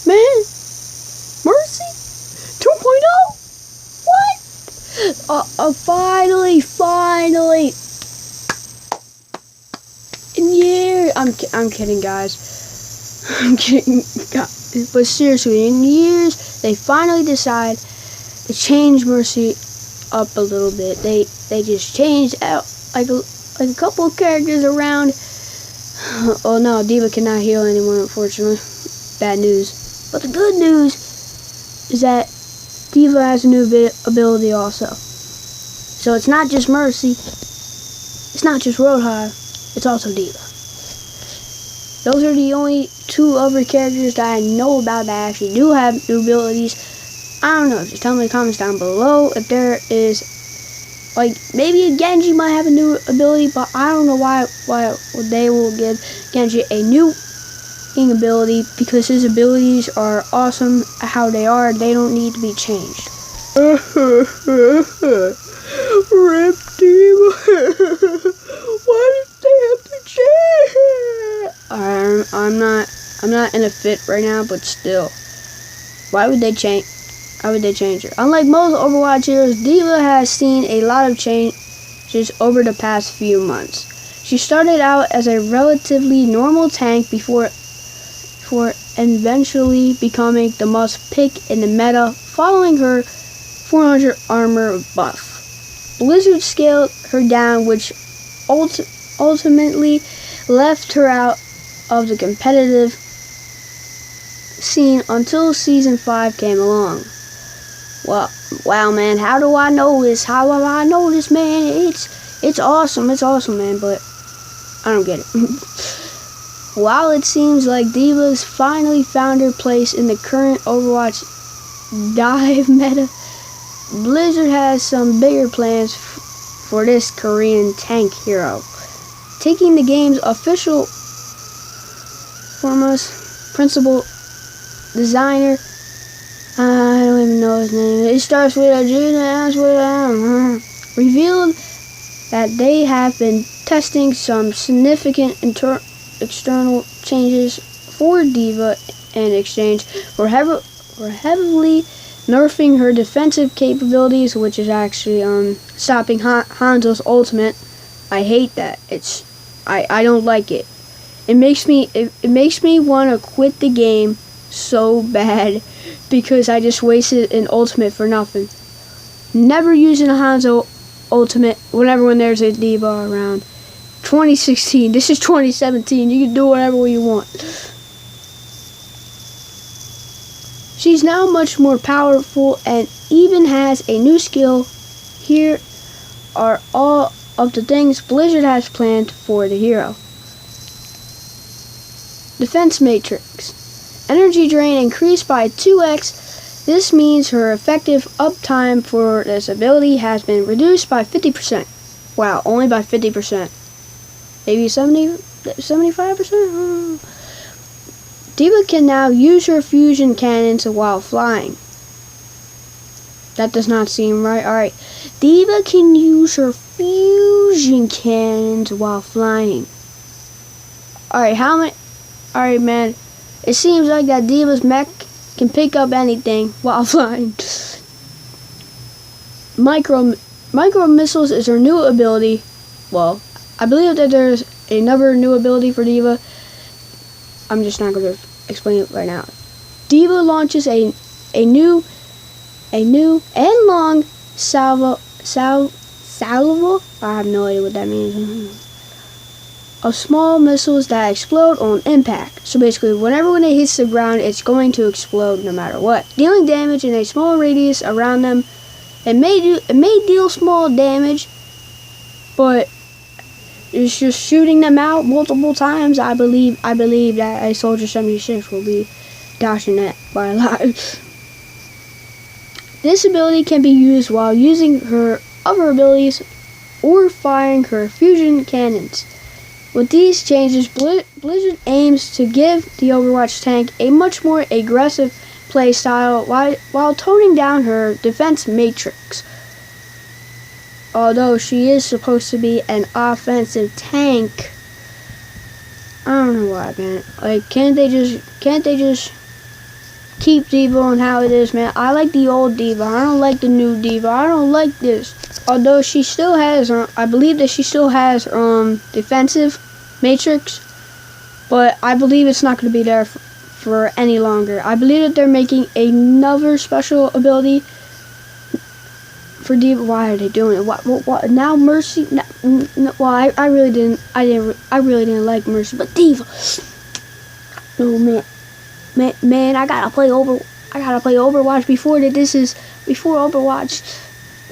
Man, Mercy 2.0? What? Finally. In years, I'm kidding, guys. I'm kidding, but seriously, in years, they finally decide to change Mercy up a little bit. They just changed out like a couple of characters around. Oh no, D.Va cannot heal anymore, unfortunately. Bad news. But the good news is that D.Va has a new ability also. So it's not just Mercy. It's not just Roadhog. It's also D.Va. Those are the only two other characters that I know about that actually do have new abilities. I don't know. Just tell me in the comments down below if there is, like, maybe Genji might have a new ability, but I don't know why they will give Genji a new ability, because his abilities are awesome how they are. They don't need to be changed. Rip D.Va. Why did they have to change? I'm not in a fit right now, but still, why would they change? How would they change her? Unlike most Overwatch heroes, D.Va has seen a lot of changes over the past few months. She started out as a relatively normal tank before eventually becoming the must pick in the meta following her 400 armor buff. Blizzard scaled her down, which ultimately left her out of the competitive scene until Season 5 came along. Well, wow, man, how do I know this? How do I know this, man? It's awesome, man, but I don't get it. While it seems like D.Va's finally found her place in the current Overwatch dive meta, Blizzard has some bigger plans for this Korean tank hero. Taking the game's official foremost principal designer, I don't even know his name. It starts with a G and ends with an M. Revealed that they have been testing some significant external changes for D.Va in exchange for heavily nerfing her defensive capabilities, which is actually stopping Hanzo's ultimate. I hate that. I don't like it. It makes me want to quit the game so bad, because I just wasted an ultimate for nothing. Never using a Hanzo ultimate when there's a D.Va around. 2016. This is 2017. You can do whatever you want. She's now much more powerful and even has a new skill. Here are all of the things Blizzard has planned for the hero. Defense Matrix. Energy drain increased by 2x. This means her effective uptime for this ability has been reduced by 50%. Wow, only by 50%. Maybe 75%? D.Va can now use her fusion cannons while flying. That does not seem right. Alright. D.Va can use her fusion cannons while flying. Alright, how many? Alright, man. It seems like that D.Va's mech can pick up anything while flying. Micro missiles is her new ability. Well, I believe that there's another new ability for D.Va. I'm just not going to explain it right now. D.Va launches a new and long salvo. I have no idea what that means. Of small missiles that explode on impact. So basically, when it hits the ground, it's going to explode no matter what, dealing damage in a small radius around them. It may deal small damage, but it's just shooting them out multiple times. I believe that a Soldier 76 will be dashing that by a lot. This ability can be used while using her other abilities or firing her fusion cannons. With these changes, Blizzard aims to give the Overwatch tank a much more aggressive playstyle while toning down her defense matrix. Although she is supposed to be an offensive tank, I don't know why, man. Like, can't they just keep D.Va on how it is, man? I like the old D.Va. I don't like the new D.Va. I don't like this. Although she still has, I believe that she still has defensive matrix, but I believe it's not going to be there for any longer. I believe that they're making another special ability for D.Va. Why are they doing it? What now? Mercy? No, well, I really didn't like Mercy, but D.Va. No, man, I gotta play Overwatch before Overwatch.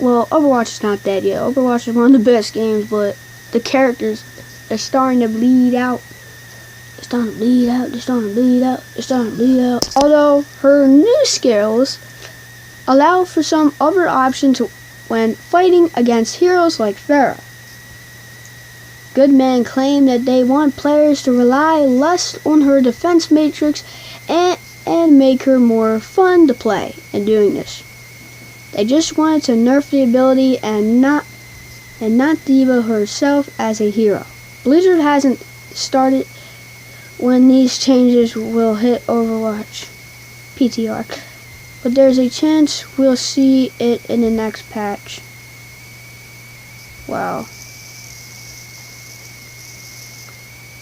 Well, Overwatch is not dead yet. Overwatch is one of the best games, but the characters are starting to bleed out. They're starting to bleed out. Although her new skills allow for some other options when fighting against heroes like Pharah. Good men claim that they want players to rely less on her defense matrix and make her more fun to play in doing this. They just wanted to nerf the ability and not D.Va herself as a hero. Blizzard hasn't started when these changes will hit Overwatch PTR, but there's a chance we'll see it in the next patch. Wow.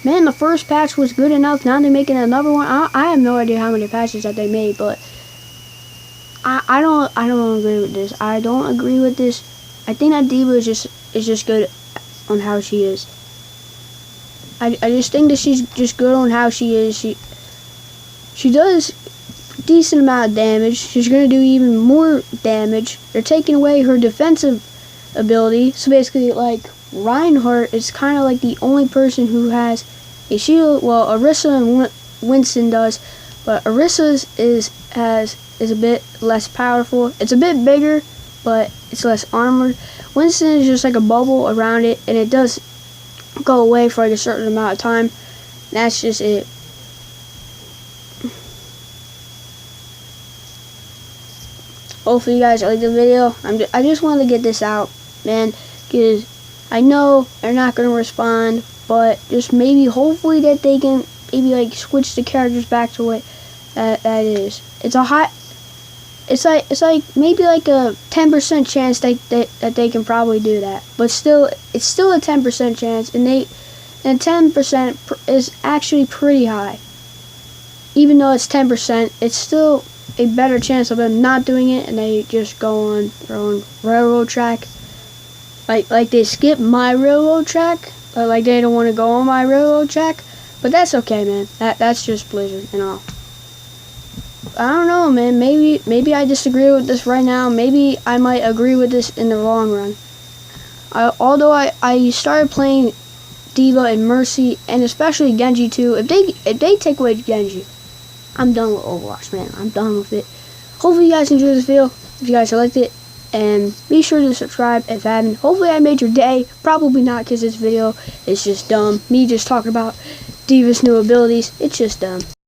Man, the first patch was good enough. Now they're making another one. I have no idea how many patches that they made, but I don't agree with this. I don't agree with this. I think that D.Va is just good on how she is. I just think that she's just good on how she is. She does a decent amount of damage. She's gonna do even more damage. They're taking away her defensive ability. So basically, like, Reinhardt is kind of like the only person who has a shield. Well, Orisa and Winston does, but Orisa's is a bit less powerful. It's a bit bigger, but it's less armored. Winston is just like a bubble around it, and it does go away for like a certain amount of time. That's just it. Hopefully you guys like the video. I just wanted to get this out, man, because I know they're not going to respond, but just maybe, hopefully that they can maybe like switch the characters back to what that is. It's like maybe like a 10% chance that they can probably do that, but still, it's still a 10% chance, and 10% is actually pretty high. Even though it's 10%, it's still a better chance of them not doing it, and they just go on their own railroad track. Like they skip my railroad track, or like they don't want to go on my railroad track, but that's okay, man. That's just Blizzard and all. I don't know, man. Maybe I disagree with this right now. Maybe I might agree with this in the long run. Although I started playing D.Va and Mercy, and especially Genji too. If they take away Genji, I'm done with Overwatch, man. I'm done with it. Hopefully you guys enjoyed this video. If you guys liked it, and be sure to subscribe if you haven't. Hopefully I made your day. Probably not, because this video is just dumb. Me just talking about D.Va's new abilities. It's just dumb.